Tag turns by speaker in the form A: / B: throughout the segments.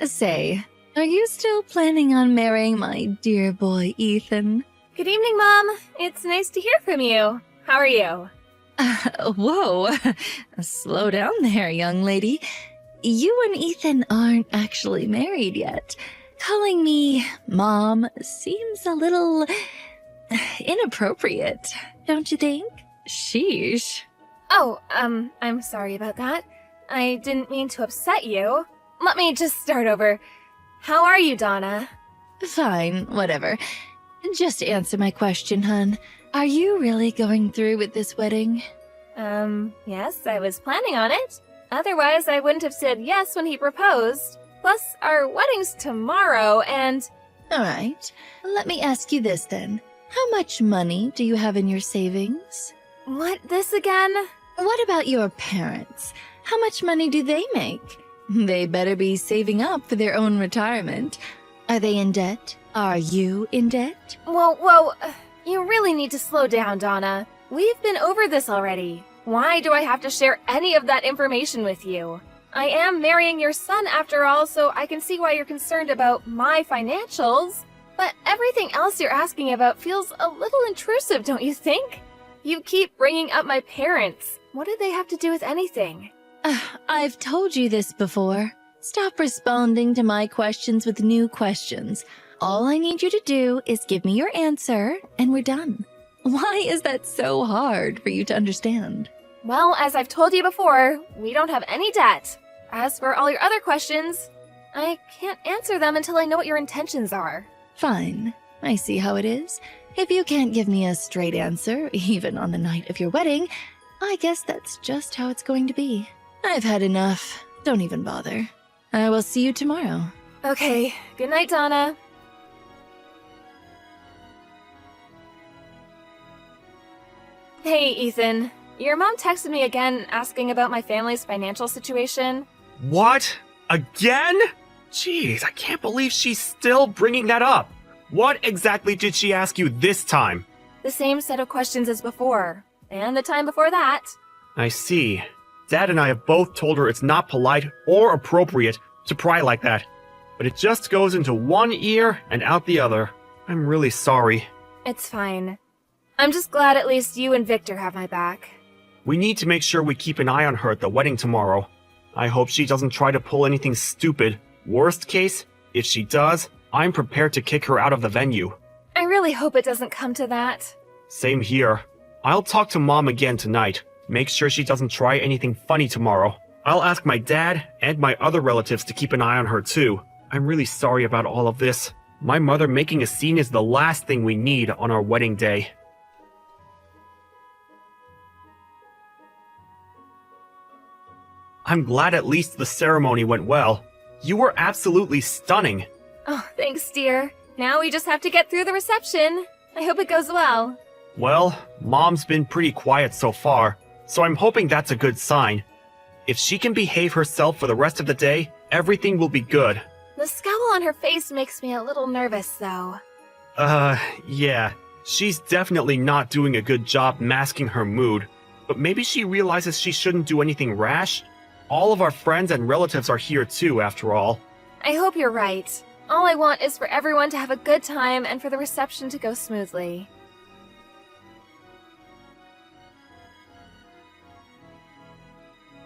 A: Say, are you still planning on marrying my dear boy Ethan?
B: Good evening, Mom. It's nice to hear from you. How are you?
A: Whoa, slow down there, young lady. You and Ethan aren't actually married yet. Calling me Mom seems a little inappropriate, don't you think? Sheesh.
B: Oh, I'm sorry about that. I didn't mean to upset you. Let me just start over. How are you, Donna?
A: Fine, whatever. Just answer my question, hun. Are you really going through with this wedding?
B: Yes, I was planning on it. Otherwise, I wouldn't have said yes when he proposed. Plus, our wedding's tomorrow, and...
A: Alright, let me ask you this then. How much money do you have in your savings?
B: What, this again?
A: What about your parents? How much money do they make? They better be saving up for their own retirement. Are they in debt? Are you in debt?
B: Whoa, you really need to slow down, Donna. We've been over this already. Why do I have to share any of that information with you? I am marrying your son after all, so I can see why you're concerned about my financials. But everything else you're asking about feels a little intrusive, don't you think? You keep bringing up my parents. What do they have to do with anything?
A: I've told you this before. Stop responding to my questions with new questions. All I need you to do is give me your answer, and we're done. Why is that so hard for you to understand?
B: Well, as I've told you before, we don't have any debt. As for all your other questions, I can't answer them until I know what your intentions are.
A: Fine. I see how it is. If you can't give me a straight answer, even on the night of your wedding, I guess that's just how it's going to be. I've had enough. Don't even bother. I will see you tomorrow.
B: Okay, good night, Donna. Hey, Ethan. Your mom texted me again asking about my family's financial situation.
C: What? Again? Jeez, I can't believe she's still bringing that up. What exactly did she ask you this time?
B: The same set of questions as before, and the time before that.
C: I see. Dad and I have both told her it's not polite or appropriate to pry like that, but it just goes into one ear and out the other. I'm really sorry.
B: It's fine. I'm just glad at least you and Victor have my back.
C: We need to make sure we keep an eye on her at the wedding tomorrow. I hope she doesn't try to pull anything stupid. Worst case, if she does, I'm prepared to kick her out of the venue.
B: I really hope it doesn't come to that.
C: Same here. I'll talk to Mom again tonight. Make sure she doesn't try anything funny tomorrow. I'll ask my dad and my other relatives to keep an eye on her too. I'm really sorry about all of this. My mother making a scene is the last thing we need on our wedding day. I'm glad at least the ceremony went well. You were absolutely stunning.
B: Oh, thanks, dear. Now we just have to get through the reception. I hope it goes well.
C: Well, Mom's been pretty quiet so far, so I'm hoping that's a good sign. If she can behave herself for the rest of the day, everything will be good.
B: The scowl on her face makes me a little nervous, though.
C: Yeah. She's definitely not doing a good job masking her mood, but maybe she realizes she shouldn't do anything rash. All of our friends and relatives are here too, after all.
B: I hope you're right. All I want is for everyone to have a good time and for the reception to go smoothly.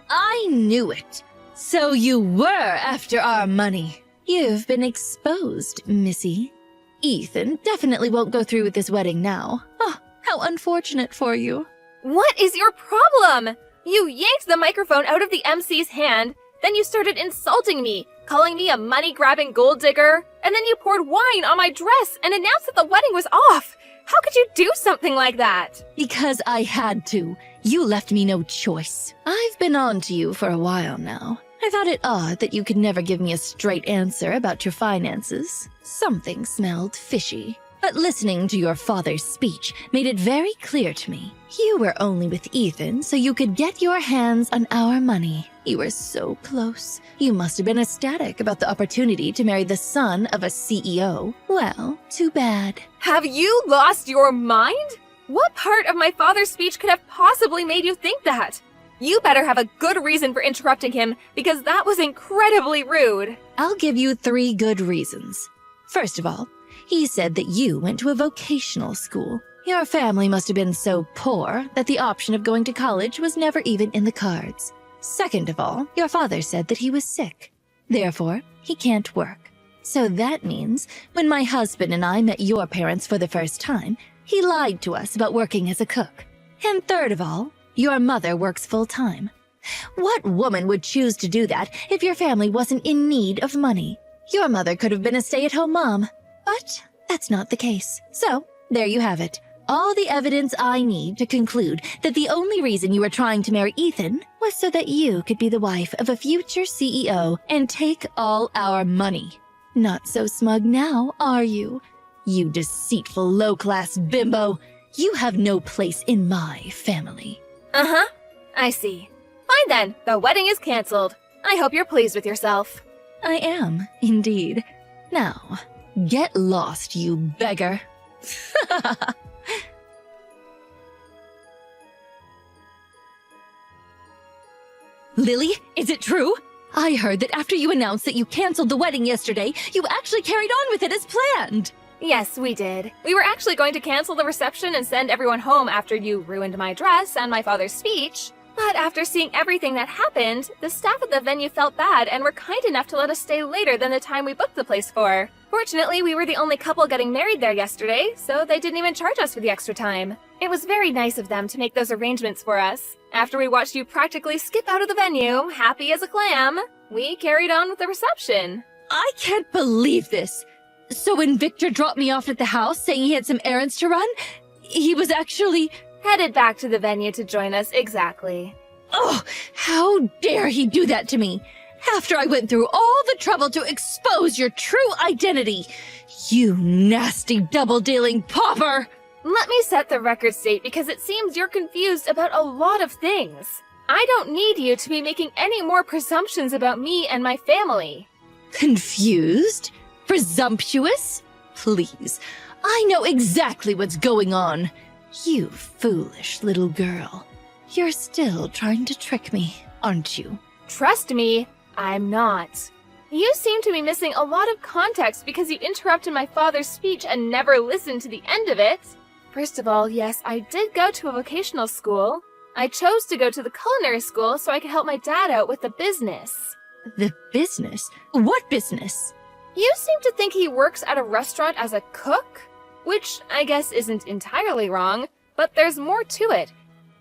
A: I knew it. So you were after our money. You've been exposed, Missy. Ethan definitely won't go through with this wedding now. Oh, how unfortunate for you.
B: What is your problem? You yanked the microphone out of the MC's hand, then you started insulting me, calling me a money-grabbing gold digger, and then you poured wine on my dress and announced that the wedding was off. How could you do something like that?
A: Because I had to. You left me no choice. I've been on to you for a while now. I thought it odd that you could never give me a straight answer about your finances. Something smelled fishy. But listening to your father's speech made it very clear to me. You were only with Ethan so you could get your hands on our money. You were so close. You must have been ecstatic about the opportunity to marry the son of a CEO. Well, too bad.
B: Have you lost your mind? What part of my father's speech could have possibly made you think that? You better have a good reason for interrupting him, because that was incredibly rude.
A: I'll give you 3 good reasons. First of all, he said that you went to a vocational school. Your family must have been so poor that the option of going to college was never even in the cards. Second of all, your father said that he was sick. Therefore, he can't work. So that means when my husband and I met your parents for the first time, he lied to us about working as a cook. And third of all, your mother works full-time. What woman would choose to do that if your family wasn't in need of money? Your mother could have been a stay-at-home mom, but that's not the case. So, there you have it. All the evidence I need to conclude that the only reason you were trying to marry Ethan was so that you could be the wife of a future CEO and take all our money. Not so smug now, are you? You deceitful low-class bimbo. You have no place in my family.
B: Uh-huh. I see. Fine then, the wedding is canceled. I hope you're pleased with yourself.
A: I am, indeed. Now, get lost, you beggar. Lily, is it true? I heard that after you announced that you canceled the wedding yesterday, you actually carried on with it as planned.
B: Yes, we did. We were actually going to cancel the reception and send everyone home after you ruined my dress and my father's speech. But after seeing everything that happened, the staff at the venue felt bad and were kind enough to let us stay later than the time we booked the place for. Fortunately, we were the only couple getting married there yesterday, so they didn't even charge us for the extra time. It was very nice of them to make those arrangements for us. After we watched you practically skip out of the venue, happy as a clam, we carried on with the reception.
A: I can't believe this. So when Victor dropped me off at the house saying he had some errands to run, he was actually...
B: Headed back to the venue to join us, exactly.
A: Oh, how dare he do that to me? After I went through all the trouble to expose your true identity. You nasty double-dealing pauper!
B: Let me set the record straight because it seems you're confused about a lot of things. I don't need you to be making any more presumptions about me and my family.
A: Confused? Presumptuous? Please, I know exactly what's going on. You foolish little girl. You're still trying to trick me, aren't you?
B: Trust me, I'm not. You seem to be missing a lot of context because you interrupted my father's speech and never listened to the end of it. First of all, yes, I did go to a vocational school. I chose to go to the culinary school so I could help my dad out with the business.
A: The business? What business?
B: You seem to think he works at a restaurant as a cook? Which I guess isn't entirely wrong, but there's more to it.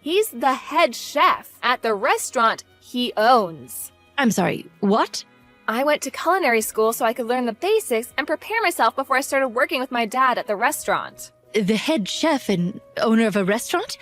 B: He's the head chef at the restaurant he owns.
A: I'm sorry, what?
B: I went to culinary school so I could learn the basics and prepare myself before I started working with my dad at the restaurant.
A: The head chef and owner of a restaurant?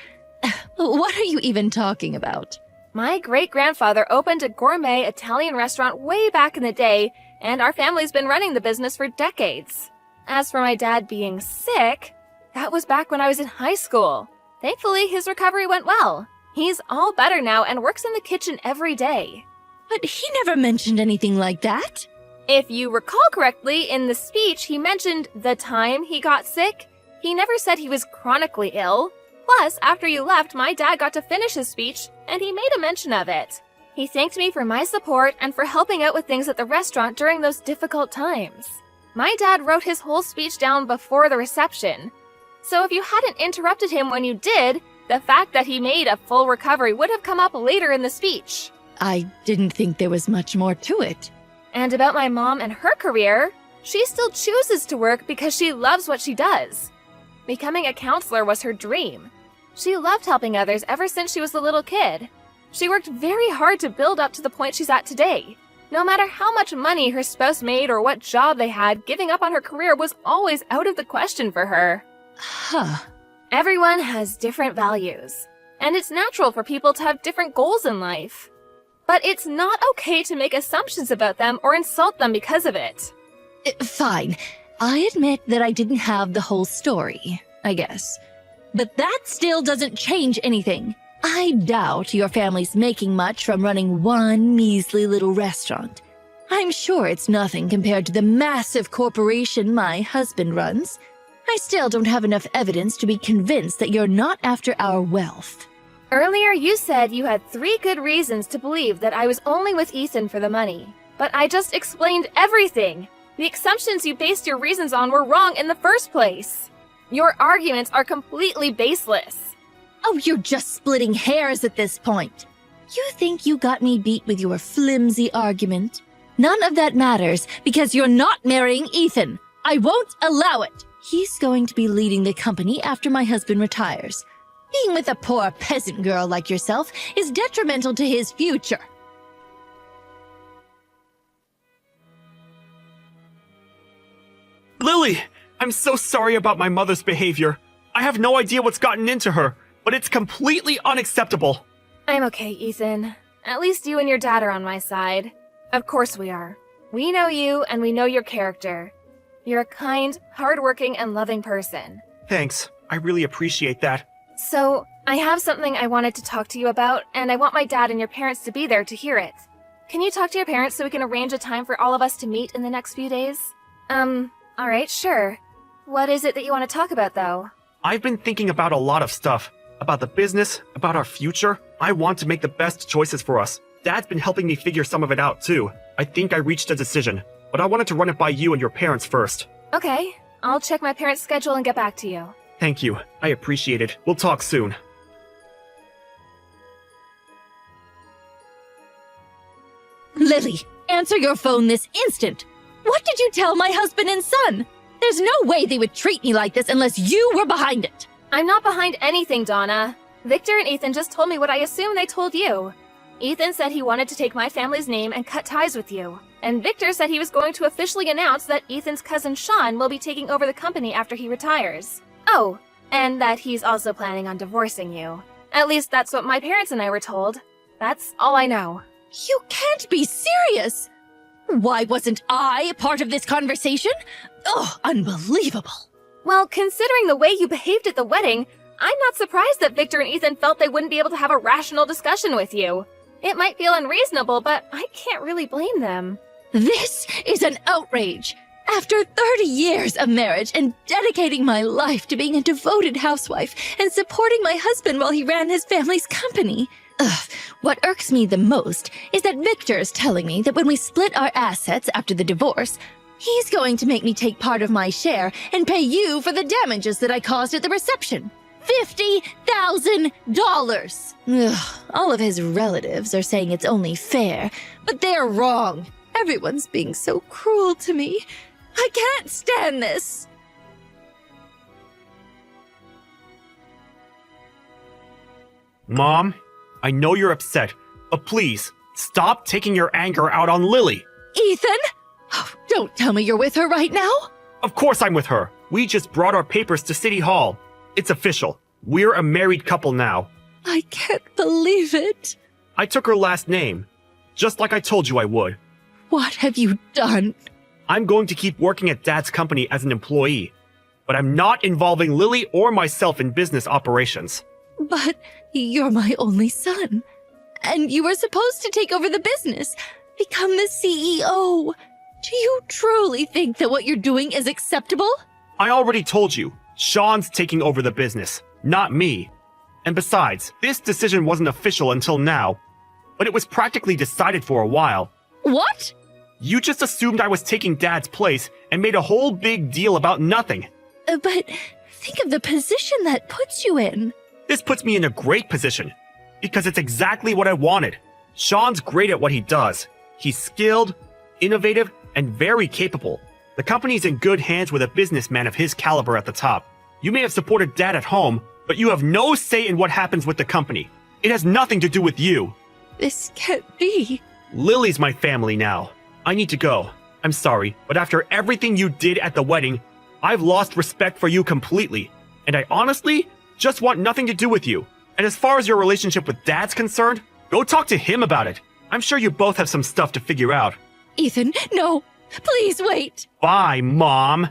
A: What are you even talking about?
B: My great-grandfather opened a gourmet Italian restaurant way back in the day, and our family's been running the business for decades. As for my dad being sick, that was back when I was in high school. Thankfully, his recovery went well. He's all better now and works in the kitchen every day.
A: But he never mentioned anything like that.
B: If you recall correctly, in the speech he mentioned the time he got sick. He never said he was chronically ill. Plus, after you left, my dad got to finish his speech, and he made a mention of it. He thanked me for my support and for helping out with things at the restaurant during those difficult times. My dad wrote his whole speech down before the reception. So if you hadn't interrupted him when you did, the fact that he made a full recovery would have come up later in the speech.
A: I didn't think there was much more to it.
B: And about my mom and her career, she still chooses to work because she loves what she does. Becoming a counselor was her dream. She loved helping others ever since she was a little kid. She worked very hard to build up to the point she's at today. No matter how much money her spouse made or what job they had, giving up on her career was always out of the question for her.
A: Huh.
B: Everyone has different values, and it's natural for people to have different goals in life. But it's not okay to make assumptions about them or insult them because of it.
A: Fine. I admit that I didn't have the whole story, I guess. But that still doesn't change anything. I doubt your family's making much from running one measly little restaurant. I'm sure it's nothing compared to the massive corporation my husband runs. I still don't have enough evidence to be convinced that you're not after our wealth.
B: Earlier, you said you had 3 good reasons to believe that I was only with Ethan for the money. But I just explained everything. The assumptions you based your reasons on were wrong in the first place. Your arguments are completely baseless.
A: Oh, you're just splitting hairs at this point. You think you got me beat with your flimsy argument? None of that matters because you're not marrying Ethan. I won't allow it. He's going to be leading the company after my husband retires. Being with a poor peasant girl like yourself is detrimental to his future.
C: Lily, I'm so sorry about my mother's behavior. I have no idea what's gotten into her, but it's completely unacceptable.
B: I'm okay, Ethan. At least you and your dad are on my side. Of course we are. We know you and we know your character. You're a kind, hardworking, and loving person.
C: Thanks. I really appreciate that.
B: So, I have something I wanted to talk to you about, and I want my dad and your parents to be there to hear it. Can you talk to your parents so we can arrange a time for all of us to meet in the next few days? Alright, sure. What is it that you want to talk about, though?
C: I've been thinking about a lot of stuff. About the business, about our future. I want to make the best choices for us. Dad's been helping me figure some of it out, too. I think I reached a decision, but I wanted to run it by you and your parents first.
B: Okay, I'll check my parents' schedule and get back to you.
C: Thank you. I appreciate it. We'll talk soon.
A: Lily, answer your phone this instant. What did you tell my husband and son? There's no way they would treat me like this unless you were behind it.
B: I'm not behind anything, Donna. Victor and Ethan just told me what I assume they told you. Ethan said he wanted to take my family's name and cut ties with you. And Victor said he was going to officially announce that Ethan's cousin Sean will be taking over the company after he retires. Oh, and that he's also planning on divorcing you. At least that's what my parents and I were told. That's all I know.
A: You can't be serious! Why wasn't I part of this conversation? Oh, unbelievable.
B: Well, considering the way you behaved at the wedding, I'm not surprised that Victor and Ethan felt they wouldn't be able to have a rational discussion with you. It might feel unreasonable, but I can't really blame them.
A: This is an outrage. After 30 years of marriage and dedicating my life to being a devoted housewife and supporting my husband while he ran his family's company. What irks me the most is that Victor's telling me that when we split our assets after the divorce, he's going to make me take part of my share and pay you for the damages that I caused at the reception. $50,000! All of his relatives are saying it's only fair, but they're wrong. Everyone's being so cruel to me. I can't stand this.
C: Mom, I know you're upset, but please, stop taking your anger out on Lily.
A: Ethan? Oh, don't tell me you're with her right now.
C: Of course I'm with her. We just brought our papers to City Hall. It's official. We're a married couple now.
A: I can't believe it.
C: I took her last name, just like I told you I would.
A: What have you done?
C: I'm going to keep working at Dad's company as an employee, but I'm not involving Lily or myself in business operations.
A: But you're my only son, and you were supposed to take over the business, become the CEO. Do you truly think that what you're doing is acceptable?
C: I already told you, Sean's taking over the business, not me. And besides, this decision wasn't official until now, but it was practically decided for a while.
A: What?
C: You just assumed I was taking Dad's place and made a whole big deal about nothing.
A: But think of the position that puts you in.
C: This puts me in a great position, because it's exactly what I wanted. Sean's great at what he does. He's skilled, innovative, and very capable. The company's in good hands with a businessman of his caliber at the top. You may have supported Dad at home, but you have no say in what happens with the company. It has nothing to do with you.
A: This can't be.
C: Lily's my family now. I need to go. I'm sorry, but after everything you did at the wedding, I've lost respect for you completely. And I honestly just want nothing to do with you. And as far as your relationship with Dad's concerned, go talk to him about it. I'm sure you both have some stuff to figure out.
A: Ethan, no. Please wait.
C: Bye, Mom.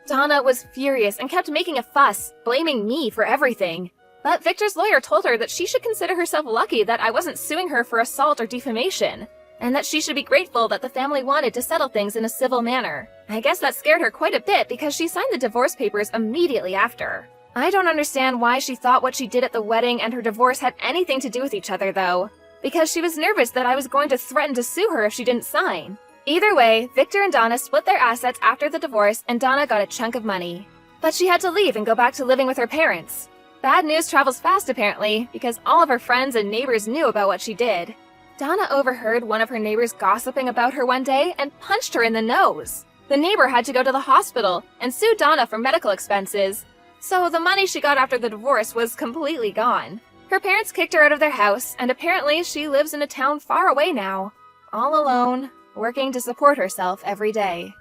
B: Donna was furious and kept making a fuss, blaming me for everything. But Victor's lawyer told her that she should consider herself lucky that I wasn't suing her for assault or defamation. and that she should be grateful that the family wanted to settle things in a civil manner. I guess that scared her quite a bit because she signed the divorce papers immediately after. I don't understand why she thought what she did at the wedding and her divorce had anything to do with each other, though. Because she was nervous that I was going to threaten to sue her if she didn't sign. Either way, Victor and Donna split their assets after the divorce and Donna got a chunk of money. But she had to leave and go back to living with her parents. Bad news travels fast apparently, because all of her friends and neighbors knew about what she did. Donna overheard one of her neighbors gossiping about her one day and punched her in the nose. The neighbor had to go to the hospital and sue Donna for medical expenses. So the money she got after the divorce was completely gone. Her parents kicked her out of their house, and apparently she lives in a town far away now. All alone, working to support herself every day.